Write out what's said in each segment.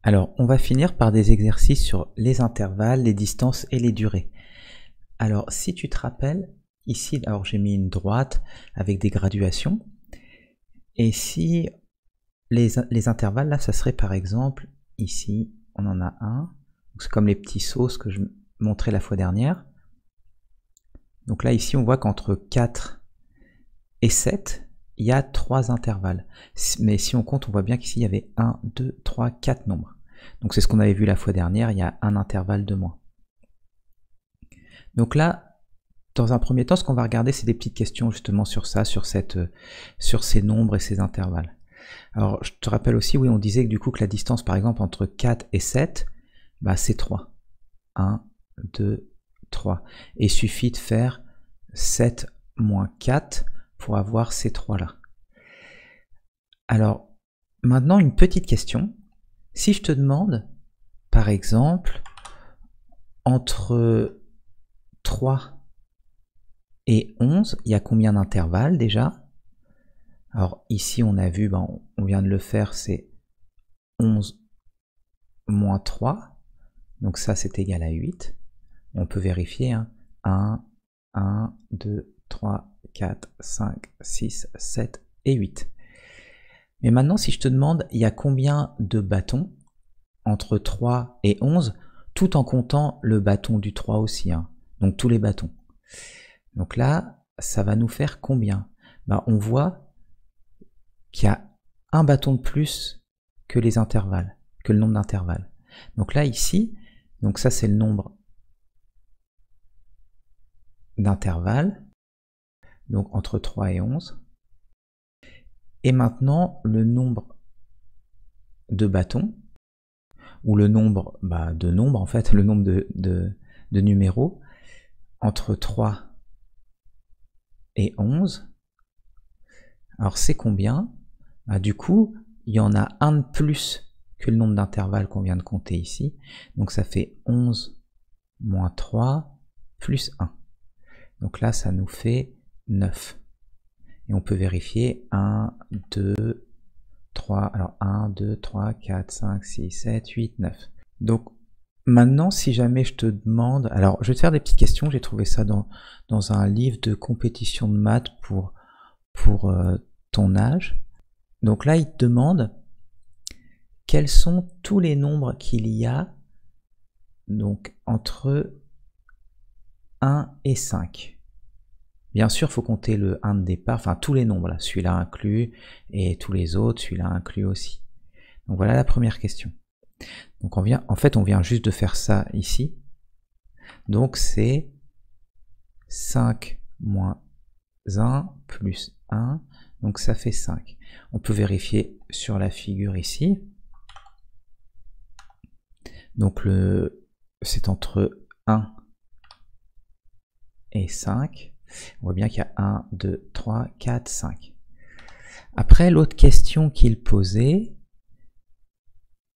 Alors, on va finir par des exercices sur les intervalles, les distances et les durées. Alors, si tu te rappelles, ici, alors j'ai mis une droite avec des graduations. Et si les intervalles, là, ça serait par exemple, ici, on en a un. C'est comme les petits sauces que je montrais la fois dernière. Donc là, ici, on voit qu'entre 4 et 7, il y a 3 intervalles. Mais si on compte, on voit bien qu'ici, il y avait 1, 2, 3, 4 nombres. Donc c'est ce qu'on avait vu la fois dernière, il y a un intervalle de moins. Donc là, dans un premier temps, ce qu'on va regarder, c'est des petites questions justement sur ça, sur ces nombres et ces intervalles. Alors, je te rappelle aussi, oui, on disait que du coup que la distance, par exemple, entre 4 et 7, bah, c'est 3. 1, 2, 3. Et il suffit de faire 7 moins 4 pour avoir ces 3-là. Alors, maintenant, une petite question. Si je te demande, par exemple, entre 3 et 11, il y a combien d'intervalles déjà? Alors ici, on a vu, on vient de le faire, c'est 11 moins 3. Donc ça, c'est égal à 8. On peut vérifier. 1, 2, 3, 4, 5, 6, 7 et 8. Mais maintenant, si je te demande, il y a combien de bâtons entre 3 et 11, tout en comptant le bâton du 3 aussi, donc tous les bâtons. Donc là, ça va nous faire combien? On voit qu'il y a un bâton de plus que les intervalles, que le nombre d'intervalles. Donc là, ici, donc ça c'est le nombre d'intervalles, donc entre 3 et 11. Et maintenant, le nombre de bâtons, ou le nombre de nombres, en fait, le nombre de numéros, entre 3 et 11. Alors c'est combien? Du coup, il y en a un de plus que le nombre d'intervalles qu'on vient de compter ici. Donc ça fait 11 moins 3 plus 1. Donc là, ça nous fait 9. Et on peut vérifier 1, 2, 3. Alors 1, 2, 3, 4, 5, 6, 7, 8, 9. Donc maintenant, si jamais je te demande... Alors, je vais te faire des petites questions. J'ai trouvé ça dans un livre de compétition de maths pour ton âge. Donc là, il te demande quels sont tous les nombres qu'il y a donc entre 1 et 5. Bien sûr, il faut compter le 1 de départ, enfin tous les nombres, là, celui-là inclus, et tous les autres, celui-là inclus aussi. Donc voilà la première question. Donc on vient juste de faire ça ici. Donc c'est 5 moins 1 plus 1, donc ça fait 5. On peut vérifier sur la figure ici. Donc c'est entre 1 et 5. On voit bien qu'il y a 1, 2, 3, 4, 5. Après, l'autre question qu'il posait,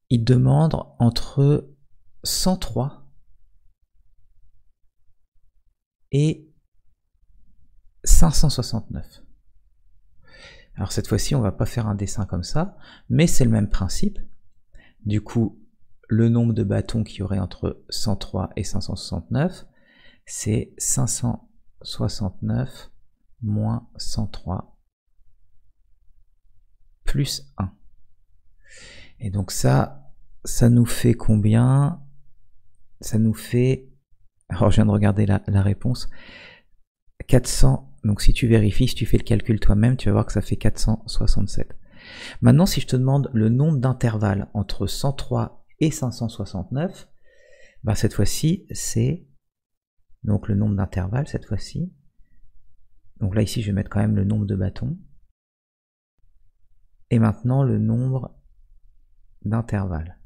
il demande entre 103 et 569. Alors cette fois-ci, on ne va pas faire un dessin comme ça, mais c'est le même principe. Du coup, le nombre de bâtons qu'il y aurait entre 103 et 569, c'est 569 moins 103 plus 1. Et donc ça nous fait combien? Ça nous fait... Alors je viens de regarder la réponse. 400... Donc si tu vérifies, si tu fais le calcul toi-même, tu vas voir que ça fait 467. Maintenant, si je te demande le nombre d'intervalles entre 103 et 569, cette fois-ci, c'est donc le nombre d'intervalles, cette fois-ci. Donc là, ici, je vais mettre quand même le nombre de bâtons. Et maintenant, le nombre d'intervalles.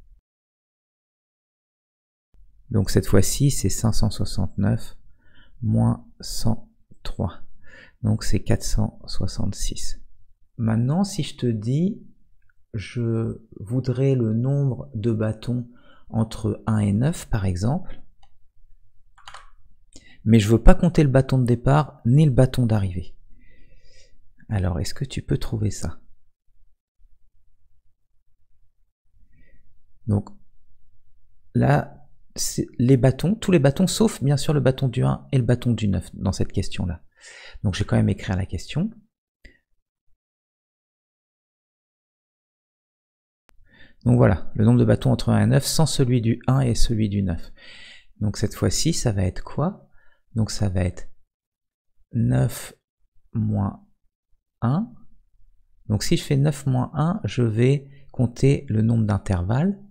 Donc cette fois-ci, c'est 569 moins 103. Donc c'est 466. Maintenant, si je te dis, je voudrais le nombre de bâtons entre 1 et 9, par exemple, mais je ne veux pas compter le bâton de départ ni le bâton d'arrivée. Alors, est-ce que tu peux trouver ça? Donc là, les bâtons, tous les bâtons, sauf bien sûr le bâton du 1 et le bâton du 9 dans cette question-là. Donc je vais quand même écrire la question. Donc voilà, le nombre de bâtons entre 1 et 9 sans celui du 1 et celui du 9. Donc cette fois-ci, ça va être quoi? Donc ça va être 9 moins 1. Donc si je fais 9 moins 1, je vais compter le nombre d'intervalles.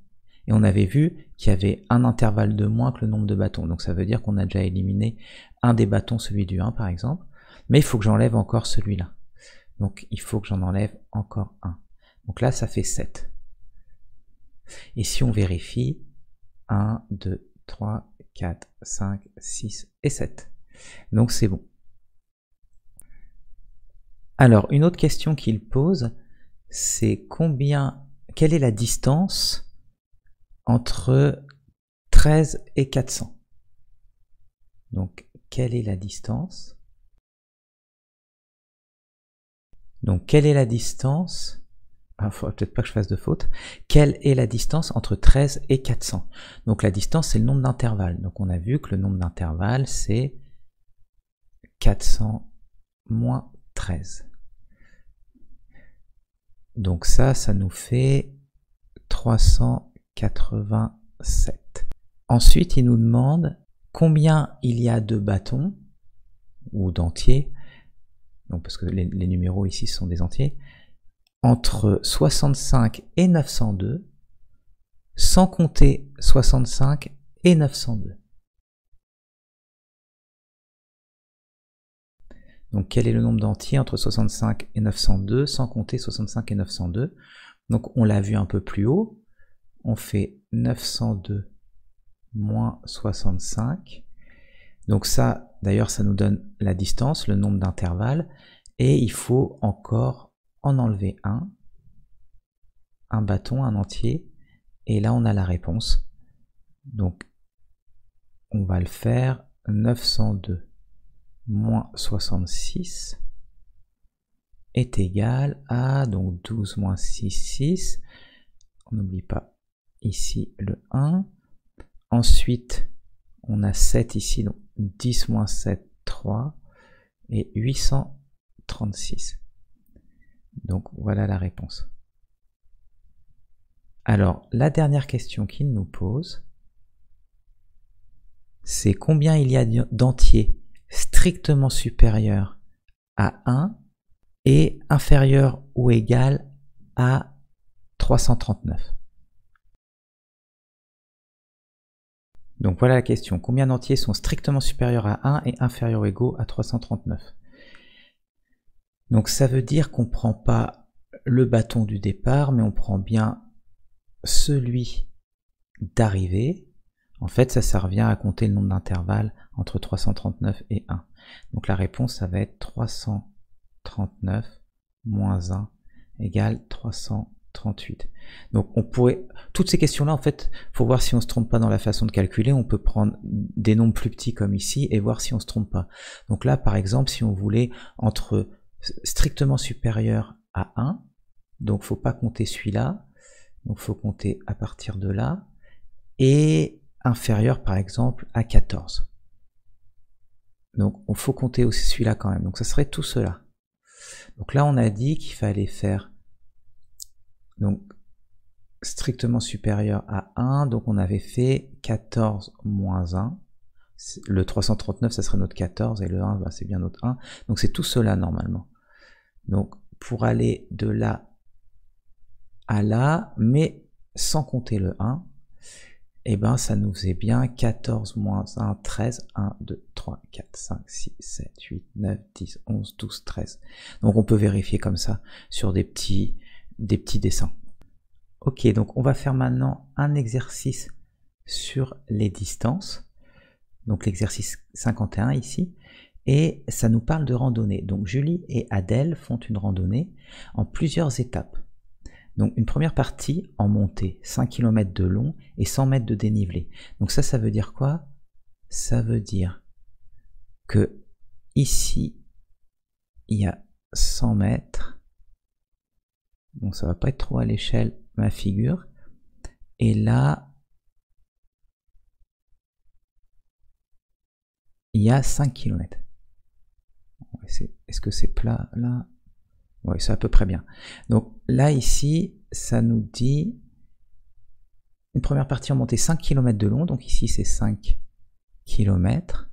Et on avait vu qu'il y avait un intervalle de moins que le nombre de bâtons. Donc ça veut dire qu'on a déjà éliminé un des bâtons, celui du 1 par exemple. Mais il faut que j'enlève encore celui-là. Donc il faut que j'en enlève encore un. Donc là, ça fait 7. Et si on vérifie, 1, 2, 3, 4, 5, 6 et 7. Donc c'est bon. Alors, une autre question qu'il pose, c'est quelle est la distance entre 13 et 400? Donc, quelle est la distance? Donc, quelle est la distance? Il ne faudrait peut-être pas que je fasse de faute. Quelle est la distance entre 13 et 400? Donc, la distance, c'est le nombre d'intervalles. Donc, on a vu que le nombre d'intervalles, c'est 400 moins 13. Donc ça nous fait 387. Ensuite, il nous demande combien il y a de bâtons, ou d'entiers, donc parce que les numéros ici sont des entiers, entre 65 et 902, sans compter 65 et 902. Donc quel est le nombre d'entiers entre 65 et 902, sans compter 65 et 902? Donc on l'a vu un peu plus haut, on fait 902 moins 65. Donc ça, d'ailleurs, ça nous donne la distance, le nombre d'intervalles, et il faut encore en enlever un bâton, un entier, et là on a la réponse. Donc on va le faire 902 moins 66 est égal à donc 12 moins 6, 6. On n'oublie pas ici le 1. Ensuite, on a 7 ici, donc 10 moins 7, 3. Et 836. Donc voilà la réponse. Alors, la dernière question qu'il nous pose, c'est combien il y a d'entiers strictement supérieurs à 1 et inférieur ou égal à 339. Donc voilà la question. Combien d'entiers sont strictement supérieurs à 1 et inférieurs ou égaux à 339? Donc ça veut dire qu'on ne prend pas le bâton du départ, mais on prend bien celui d'arrivée. En fait, ça revient à compter le nombre d'intervalles entre 339 et 1. Donc la réponse, ça va être 339 moins 1 égale 338. Donc on pourrait, toutes ces questions-là, en fait, faut voir si on se trompe pas dans la façon de calculer. On peut prendre des nombres plus petits comme ici et voir si on se trompe pas. Donc là, par exemple, si on voulait entre strictement supérieur à 1, donc faut pas compter celui-là, donc faut compter à partir de là, et inférieur par exemple à 14. Donc il faut compter aussi celui-là quand même, donc ça serait tout cela. Donc là on a dit qu'il fallait faire donc strictement supérieur à 1, donc on avait fait 14 moins 1, le 339 ça serait notre 14 et le 1 bah, c'est bien notre 1, donc c'est tout cela normalement. Donc pour aller de là à là, mais sans compter le 1, et ben ça nous faisait bien 14 moins 1, 13, 1, 2, 3, 4, 5, 6, 7, 8, 9, 10, 11, 12, 13. Donc on peut vérifier comme ça sur des petits dessins. Ok, donc on va faire maintenant un exercice sur les distances. Donc l'exercice 51 ici. Et ça nous parle de randonnée. Donc Julie et Adèle font une randonnée en plusieurs étapes. Donc une première partie en montée, 5 km de long et 100 mètres de dénivelé. Donc ça veut dire quoi? Ça veut dire que ici, il y a 100 mètres. Bon, ça va pas être trop à l'échelle, ma figure. Et là, il y a 5 km. Est-ce que c'est plat là? Oui, c'est à peu près bien. Donc là, ici, ça nous dit une première partie en montée 5 km de long. Donc ici, c'est 5 km.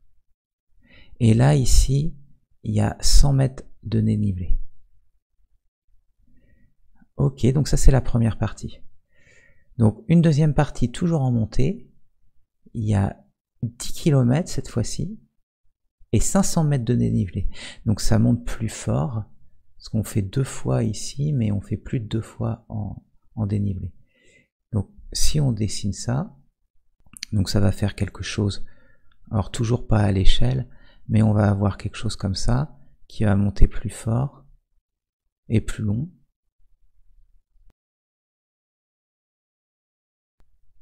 Et là, ici, il y a 100 mètres de dénivelé. Ok, donc ça, c'est la première partie. Donc une deuxième partie, toujours en montée. Il y a 10 km cette fois-ci. Et 500 mètres de dénivelé. Donc ça monte plus fort, parce qu'on fait 2 fois ici, mais on fait plus de 2 fois en dénivelé. Donc si on dessine ça, donc ça va faire quelque chose, alors toujours pas à l'échelle, mais on va avoir quelque chose comme ça, qui va monter plus fort et plus long.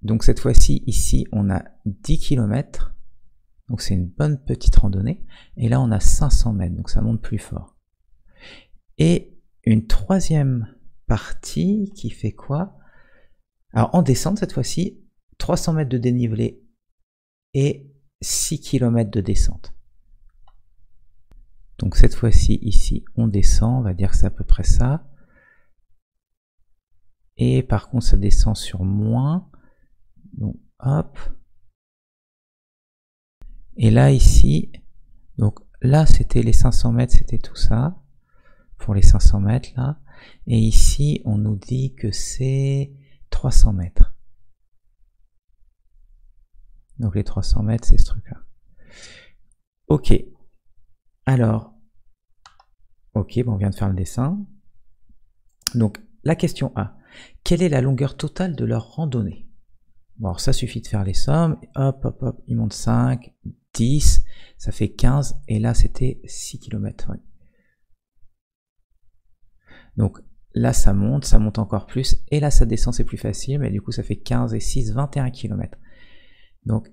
Donc cette fois-ci, ici, on a 10 km. Donc c'est une bonne petite randonnée. Et là, on a 500 mètres, donc ça monte plus fort. Et une troisième partie qui fait quoi? Alors en descente, cette fois-ci, 300 mètres de dénivelé et 6 km de descente. Donc cette fois-ci, ici, on descend, on va dire que c'est à peu près ça. Et par contre, ça descend sur moins. Donc hop. Et là, ici, donc là, c'était les 500 mètres, c'était tout ça, pour les 500 mètres, là. Et ici, on nous dit que c'est 300 mètres. Donc les 300 mètres, c'est ce truc-là. Ok. Alors, ok, bon, on vient de faire le dessin. Donc, la question A. Quelle est la longueur totale de leur randonnée? Bon, alors ça suffit de faire les sommes. Hop, hop, hop, il monte 5, 10, ça fait 15, et là c'était 6 km. Ouais. Donc là ça monte encore plus, et là ça descend, c'est plus facile, mais du coup ça fait 15 et 6, 21 km. Donc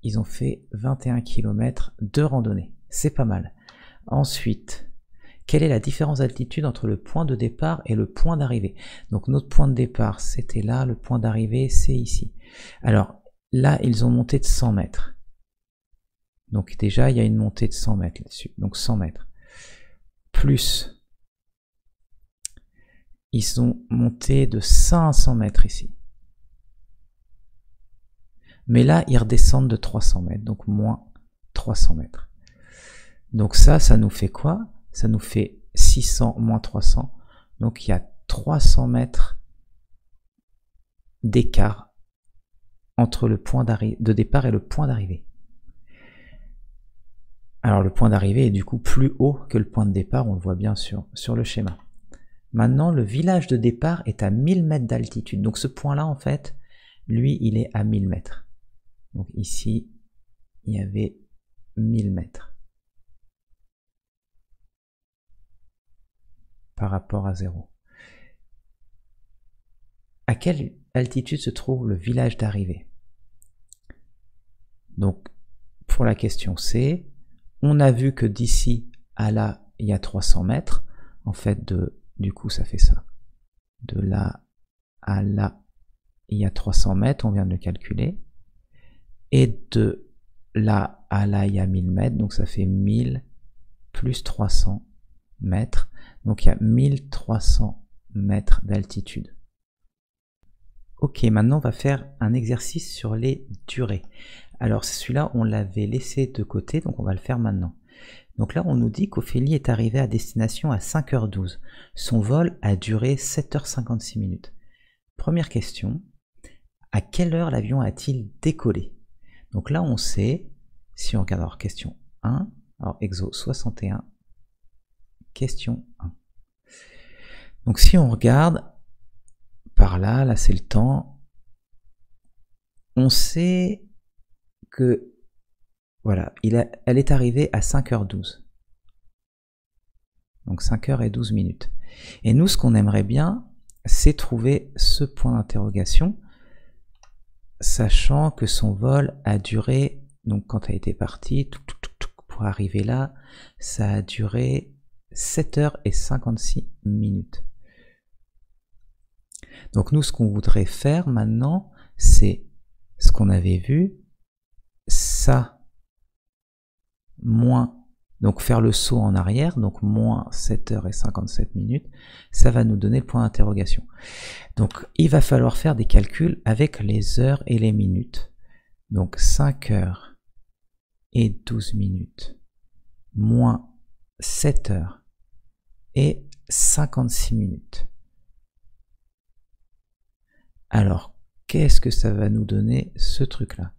ils ont fait 21 km de randonnée, c'est pas mal. Ensuite, quelle est la différence d'altitude entre le point de départ et le point d'arrivée? Donc notre point de départ c'était là, le point d'arrivée c'est ici. Alors là ils ont monté de 100 mètres. Donc déjà il y a une montée de 100 mètres là-dessus, donc 100 mètres. Plus, ils ont monté de 500 mètres ici. Mais là ils redescendent de 300 mètres, donc moins 300 mètres. Donc ça nous fait quoi? Ça nous fait 600 moins 300, donc il y a 300 mètres d'écart entre le point de départ et le point d'arrivée. Alors le point d'arrivée est du coup plus haut que le point de départ, on le voit bien sur le schéma. Maintenant, le village de départ est à 1000 mètres d'altitude. Donc ce point-là, en fait, lui, il est à 1000 mètres. Donc ici, il y avait 1000 mètres par rapport à 0. À quelle altitude se trouve le village d'arrivée? Donc, pour la question C, on a vu que d'ici à là, il y a 300 mètres. En fait, du coup, ça fait ça. De là à là, il y a 300 mètres, on vient de le calculer. Et de là à là, il y a 1000 mètres, donc ça fait 1000 plus 300 mètres. Donc il y a 1300 mètres d'altitude. Ok, maintenant on va faire un exercice sur les durées. Alors celui-là, on l'avait laissé de côté, donc on va le faire maintenant. Donc là, on nous dit qu'Ophélie est arrivée à destination à 5h12. Son vol a duré 7h56 minutes. Première question, à quelle heure l'avion a-t-il décollé? Donc là, on sait, si on regarde alors question 1, alors exo 61, question 1. Donc si on regarde, par là, là c'est le temps, on sait que, voilà, elle est arrivée à 5h12. Donc 5h12 minutes. Et nous, ce qu'on aimerait bien, c'est trouver ce point d'interrogation, sachant que son vol a duré, donc quand elle était partie, pour arriver là, ça a duré 7h56 minutes. Donc nous, ce qu'on voudrait faire maintenant, c'est ce qu'on avait vu, ça, moins, donc faire le saut en arrière, donc moins 7h57, ça va nous donner le point d'interrogation. Donc il va falloir faire des calculs avec les heures et les minutes. Donc 5h et 12 minutes, moins 7h et 56 minutes. Alors, qu'est-ce que ça va nous donner, ce truc-là?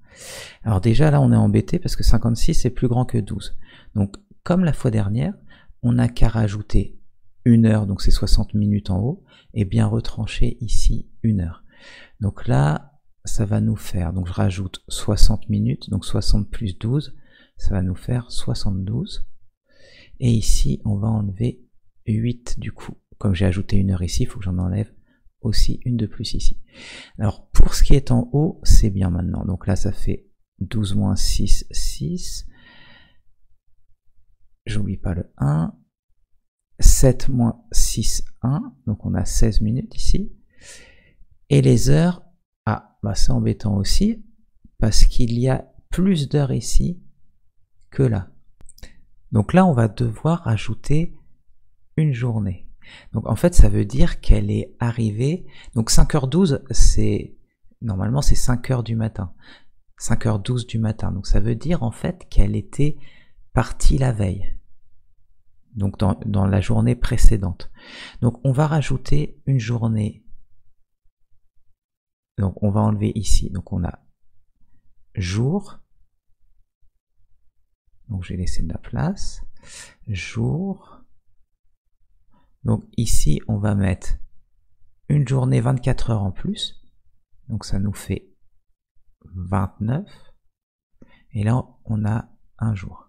Alors déjà, là, on est embêté parce que 56 est plus grand que 12. Donc, comme la fois dernière, on n'a qu'à rajouter 1 heure, donc c'est 60 minutes en haut, et bien retrancher ici 1 heure. Donc là, ça va nous faire, donc je rajoute 60 minutes, donc 60 plus 12, ça va nous faire 72. Et ici, on va enlever 8 du coup. Comme j'ai ajouté 1 heure ici, il faut que j'en enlève aussi une de plus ici. Alors pour ce qui est en haut, c'est bien maintenant. Donc là, ça fait 12 moins 6, 6. J'oublie pas le 1. 7 moins 6, 1. Donc on a 16 minutes ici. Et les heures, ah, bah c'est embêtant aussi, parce qu'il y a plus d'heures ici que là. Donc là, on va devoir ajouter une journée. Donc en fait, ça veut dire qu'elle est arrivée, donc 5h12, c'est normalement c'est 5h du matin, 5h12 du matin, donc ça veut dire en fait qu'elle était partie la veille, donc dans la journée précédente. Donc on va rajouter une journée, donc on va enlever ici, donc on a jour, donc j'ai laissé de la place, jour. Donc ici, on va mettre une journée 24 heures en plus. Donc ça nous fait 29. Et là, on a un jour.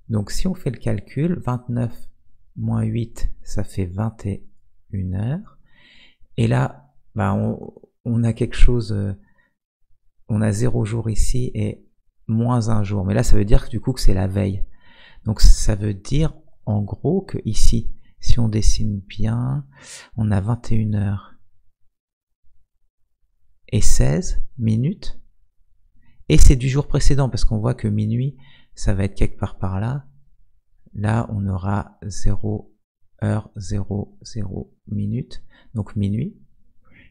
Donc si on fait le calcul, 29 moins 8, ça fait 21 heures. Et là, bah, on a quelque chose, on a 0 jour ici et moins 1 jour. Mais là, ça veut dire que du coup que c'est la veille. Donc ça veut dire en gros que ici, si on dessine bien, on a 21 heures et 16 minutes. Et c'est du jour précédent parce qu'on voit que minuit, ça va être quelque part par là. Là, on aura 0 heure 0 0 minutes, donc minuit.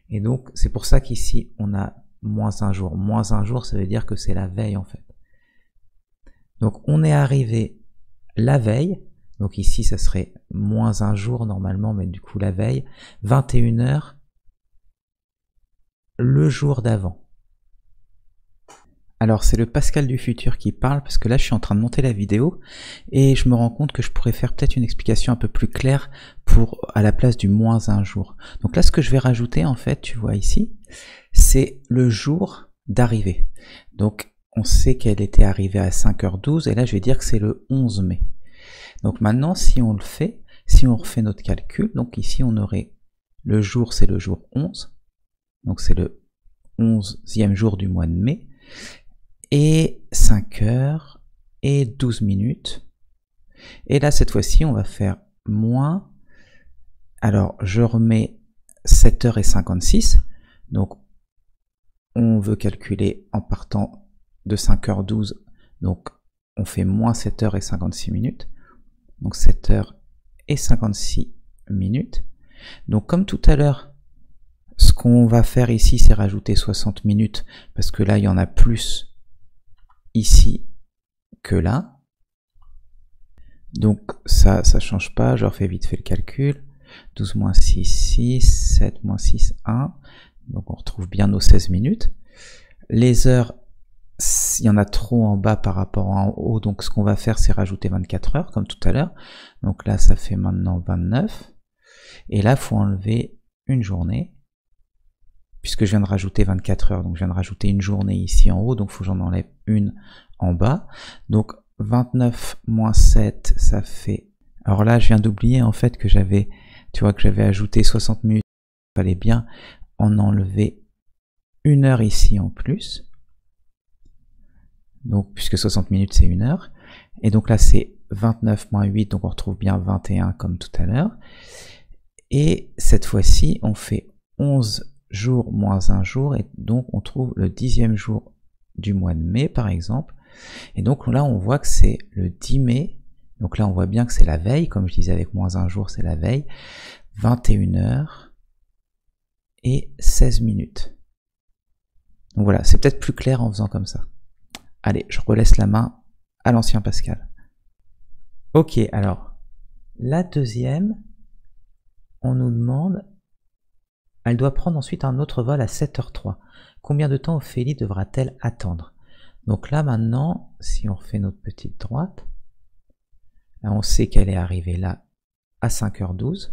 Et donc c'est pour ça qu'ici, on a moins 1 jour. Moins 1 jour, ça veut dire que c'est la veille en fait. Donc on est arrivé la veille. Donc ici, ça serait moins 1 jour normalement, mais du coup la veille, 21 heures, le jour d'avant. Alors c'est le Pascal du futur qui parle, parce que là je suis en train de monter la vidéo, et je me rends compte que je pourrais faire peut-être une explication un peu plus claire à la place du moins 1 jour. Donc là ce que je vais rajouter en fait, tu vois ici, c'est le jour d'arrivée. Donc on sait qu'elle était arrivée à 5h12, et là je vais dire que c'est le 11 mai. Donc maintenant, si on le fait, si on refait notre calcul, donc ici on aurait le jour, c'est le jour 11, donc c'est le 11e jour du mois de mai, et 5 heures et 12 minutes. Et là, cette fois-ci, on va faire moins, alors je remets 7h56, donc on veut calculer en partant de 5h12, donc on fait moins 7h56. Donc 7h56. Donc comme tout à l'heure, ce qu'on va faire ici, c'est rajouter 60 minutes, parce que là, il y en a plus ici que là. Donc ça change pas, je refais vite fait le calcul. 12 moins 6, 6, 7 moins 6, 1. Donc on retrouve bien nos 16 minutes. Les heures, il y en a trop en bas par rapport en haut, donc ce qu'on va faire, c'est rajouter 24 heures, comme tout à l'heure. Donc là, ça fait maintenant 29. Et là, il faut enlever une journée, puisque je viens de rajouter 24 heures, donc je viens de rajouter une journée ici en haut, donc il faut que j'en enlève une en bas. Donc 29 moins 7, ça fait... Alors là, je viens d'oublier en fait que j'avais, tu vois, que j'avais ajouté 60 minutes. Il fallait bien en enlever une heure ici en plus. Donc, puisque 60 minutes, c'est 1 heure. Et donc là, c'est 29 moins 8, donc on retrouve bien 21 comme tout à l'heure. Et cette fois-ci, on fait 11 jours moins 1 jour, et donc on trouve le 10e jour du mois de mai, par exemple. Et donc là, on voit que c'est le 10 mai. Donc là, on voit bien que c'est la veille, comme je disais avec moins 1 jour, c'est la veille. 21h et 16 minutes. Donc voilà, c'est peut-être plus clair en faisant comme ça. Allez, je relaisse la main à l'ancien Pascal. Ok, alors, la deuxième, on nous demande, elle doit prendre ensuite un autre vol à 7h03. Combien de temps Ophélie devra-t-elle attendre? Donc là maintenant, si on refait notre petite droite, là on sait qu'elle est arrivée là à 5h12.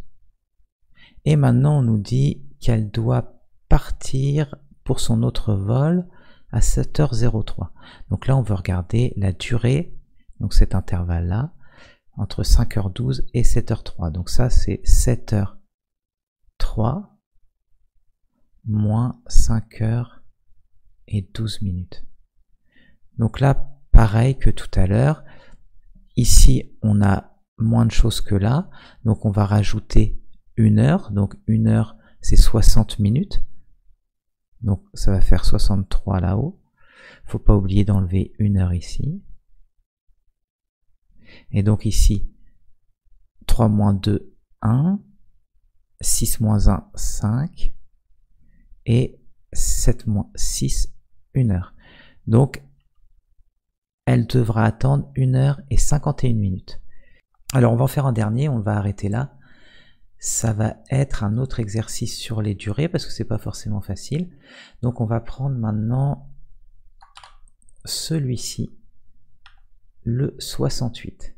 Et maintenant on nous dit qu'elle doit partir pour son autre vol à 7h03. Donc là on veut regarder la durée, donc cet intervalle là, entre 5h12 et 7h03. Donc ça c'est 7h03 moins 5h12 minutes. Donc là, pareil que tout à l'heure, ici on a moins de choses que là, donc on va rajouter 1 heure, donc 1 heure c'est 60 minutes, donc ça va faire 63 là-haut, faut pas oublier d'enlever 1 heure ici, et donc ici 3 moins 2, 1, 6 moins 1, 5, et 7 moins 6, 1 heure. Donc elle devra attendre 1 heure et 51 minutes. Alors on va en faire un dernier, on va arrêter là. Ça va être un autre exercice sur les durées parce que c'est pas forcément facile. Donc on va prendre maintenant celui-ci, le 68.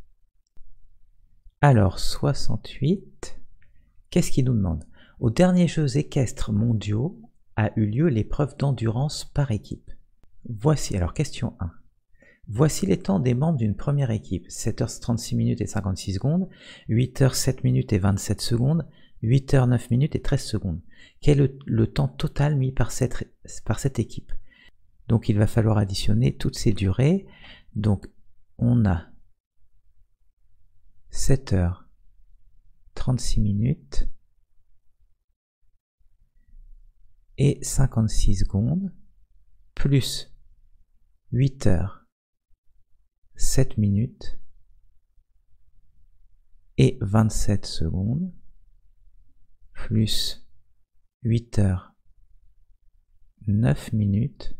Alors 68, qu'est-ce qu'il nous demande? Aux derniers Jeux équestres mondiaux a eu lieu l'épreuve d'endurance par équipe. Voici, alors question 1. Voici les temps des membres d'une première équipe, 7h36 minutes et 56 secondes, 8h07 minutes et 27 secondes, 8h09 minutes et 13 secondes. Quel est le temps total mis par cette équipe? Donc il va falloir additionner toutes ces durées. Donc on a 7h36 minutes et 56 secondes, plus 8h7 minutes et 27 secondes, plus 8h9 minutes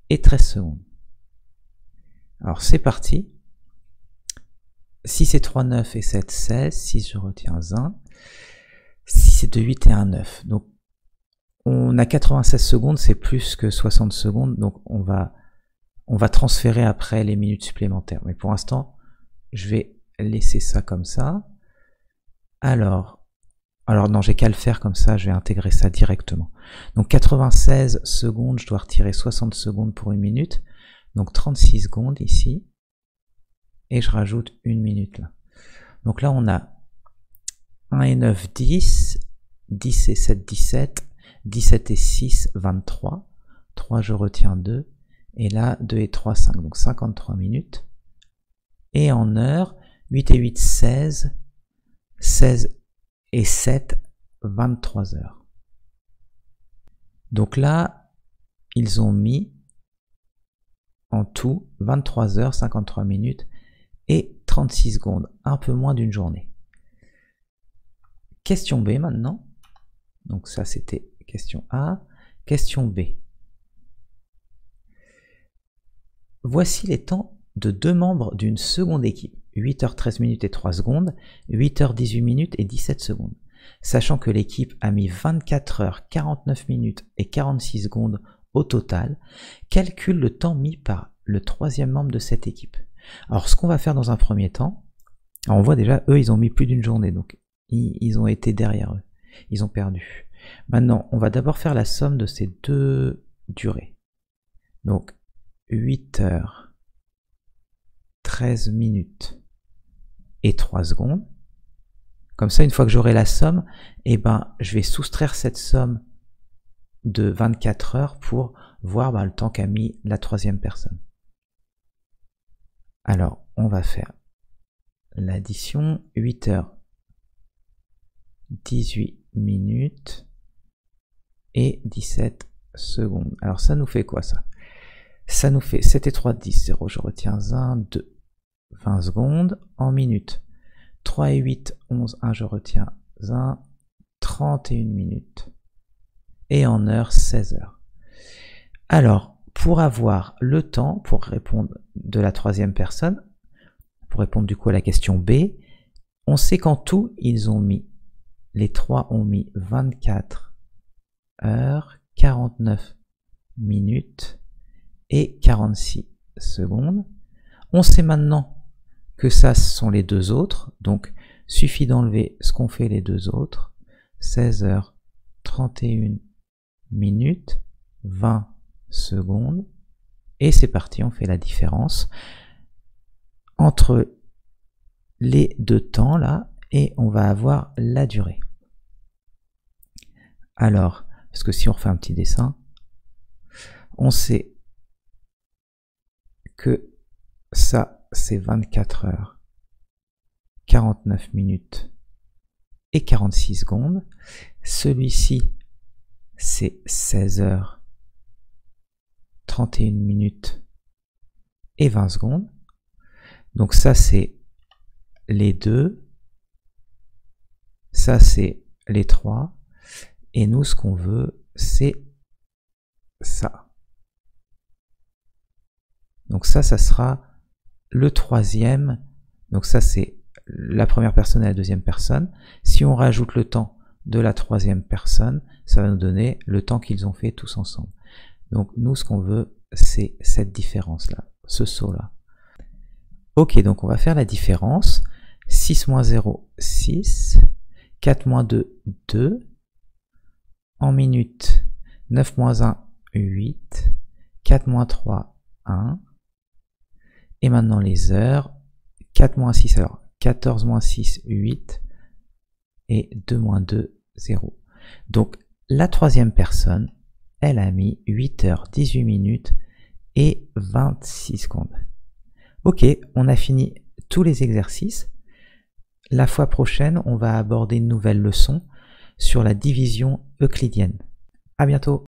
et 13 secondes. Alors c'est parti. 6 et 3, 9 et 7, 16. 6, je retiens 1. 6 et 2, 8 et 1, 9. Donc on a 96 secondes, c'est plus que 60 secondes, donc on va transférer après les minutes supplémentaires. Mais pour l'instant, je vais laisser ça comme ça. Alors non, j'ai qu'à le faire comme ça, je vais intégrer ça directement. Donc 96 secondes, je dois retirer 60 secondes pour 1 minute. Donc 36 secondes ici. Et je rajoute 1 minute là. Donc là, on a 1 et 9, 10. 10 et 7, 17. 17 et 6, 23. 3, je retiens 2. Et là, 2 et 3, 5. Donc 53 minutes. Et en heures, 8 et 8, 16. 16 et 7, 23 heures. Donc là, ils ont mis en tout 23 heures, 53 minutes et 36 secondes. Un peu moins d'une journée. Question B maintenant. Donc ça, c'était question A. Question B. Voici les temps de 2 membres d'une seconde équipe. 8h13 minutes et 3 secondes, 8h18 minutes et 17 secondes. Sachant que l'équipe a mis 24h49 minutes et 46 secondes au total, calcule le temps mis par le 3e membre de cette équipe. Alors ce qu'on va faire dans un premier temps, on voit déjà, eux ils ont mis plus d'une journée, donc ils ont été derrière eux, ils ont perdu. Maintenant, on va d'abord faire la somme de ces deux durées. Donc 8h13 minutes et 3 secondes. Comme ça, une fois que j'aurai la somme, eh ben, je vais soustraire cette somme de 24 heures pour voir le temps qu'a mis la 3e personne. Alors, on va faire l'addition. 8h 18 minutes et 17 secondes. Alors ça nous fait quoi ça? Ça nous fait 7 et 3, 10, 0, je retiens 1, 2, 20 secondes en minutes. 3 et 8, 11, 1, je retiens 1, 31 minutes. Et en heures, 16 heures. Alors, pour avoir le temps, pour répondre de la troisième personne, pour répondre du coup à la question B, on sait qu'en tout, ils ont mis, les trois ont mis 24 heures, 49 minutes et 46 secondes. On sait maintenant que ça, ce sont les deux autres, donc suffit d'enlever ce qu'ont fait les deux autres, 16 heures, 31 minutes, 20 secondes, et c'est parti, on fait la différence entre les deux temps là, et on va avoir la durée. Alors, parce que si on refait un petit dessin, on sait que ça c'est 24 heures, 49 minutes et 46 secondes. Celui-ci c'est 16 heures, 31 minutes et 20 secondes. Donc ça c'est les deux, ça c'est les trois, et nous ce qu'on veut c'est ça. Donc ça sera le troisième, donc ça c'est la première personne et la deuxième personne. Si on rajoute le temps de la troisième personne, ça va nous donner le temps qu'ils ont fait tous ensemble. Donc nous ce qu'on veut c'est cette différence là, ce saut là. Ok, donc on va faire la différence. 6 moins 0, 6. 4 moins 2, 2. En minutes, 9 moins 1, 8. 4 moins 3, 1. Et maintenant les heures. 4 moins 6, alors 14 moins 6, 8. Et 2 moins 2, 0. Donc la troisième personne, elle a mis 8 heures, 18 minutes et 26 secondes. Ok, on a fini tous les exercices. La fois prochaine, on va aborder une nouvelle leçon sur la division euclidienne. À bientôt!